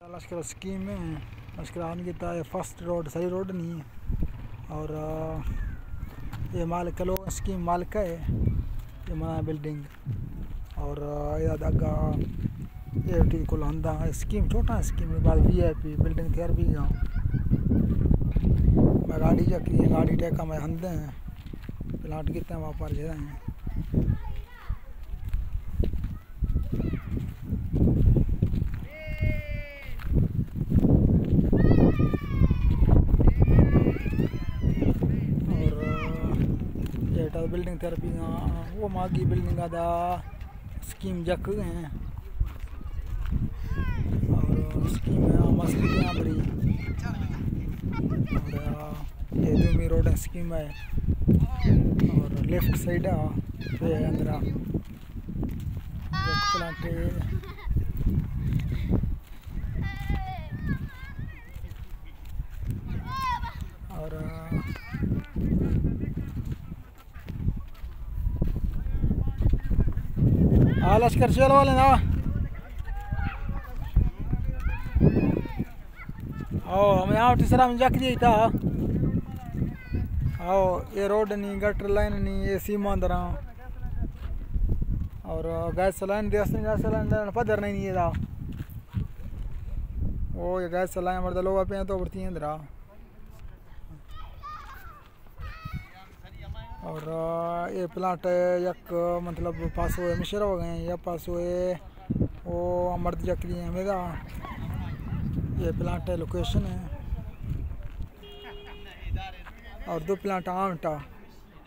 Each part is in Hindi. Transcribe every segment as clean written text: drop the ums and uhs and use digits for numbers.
लश्कर स्कीम में लश्कर आने की फर्स्ट रोड सही रोड नहीं है और ये मालिक लोग स्कीम मालिक है ये मना बिल्डिंग और अगा ये को हंदा स्कीम छोटा स्कीम बाद VIP बिल्डिंग तैयार भी गया मैं गाड़ी जकी गाड़ी टेका मैं हंदे हैं प्लाट कितने वहाँ पर जा हैं बिल्डिंग थेरेपी वो मागी बिल्डिंग आदा स्कीम जक हैं और स्कीम मसली बड़ी और ये दूमी रोड स्कीम है और लेफ्ट साइड पे अंदर प्लांट और लश्कर चल वाले ना आओ हम यहाँ तीसरा में जाके दिया था आओ ये रोड नहीं गटर लाइन नहीं ये सीमा अंदर और गैस लाइन गैस लाइन पदर नहीं है था वो ये गैस लाइन मर्द लोग पे तो बढ़ती हैं अंदर और ये प्लांट यक मतलब पास हुए मिश्र हो गए या पास हुए वो मर्द जकरी है मेरा ये प्लांट है लोकेशन है और दो प्लांट आम टा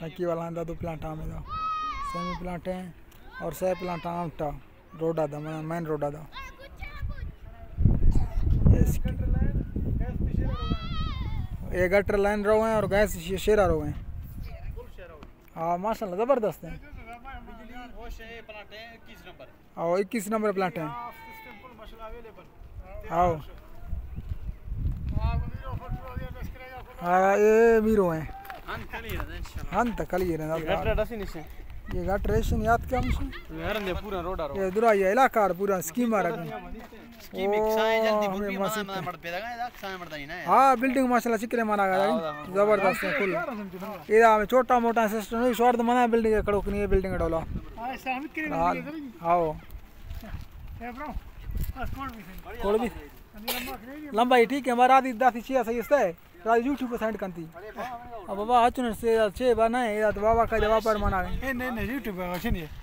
टंकी वाला आंदा दो प्लांट आम है सेमी प्लांट है और सह प्लांट आम टा रोड आदा मेन रोड आदा ये गटर लाइन रो हैं और गैस शेरा रो हैं हाँ माशाल्लाह ज़बरदस्त है आओ 21 नंबर प्लांट है आओ हाँ ये मीरो हैं हाँ तक कल ये घाट रेशन याद क्या मुझे पूरा रोड ये दूरा ये इलाका पूरा स्कीम आ रहा हाँ बिल्डिंग माशाल्लाह चिकरे माना गया जबरदस्त है फुल ये हमें छोटा मोटा सिस्टम नहीं शॉर्ट मना बिल्डिंग है कड़क नहीं है बिल्डिंग डोला आओ कोड़ भी लंबाई ठीक है हमारा आदि दासी छिया सही है राज यूट्यूब पे सेंड करती अब बाबा अचुन से छे बना है या तो बाबा का जवाब पर मना है नहीं यूट्यूब पे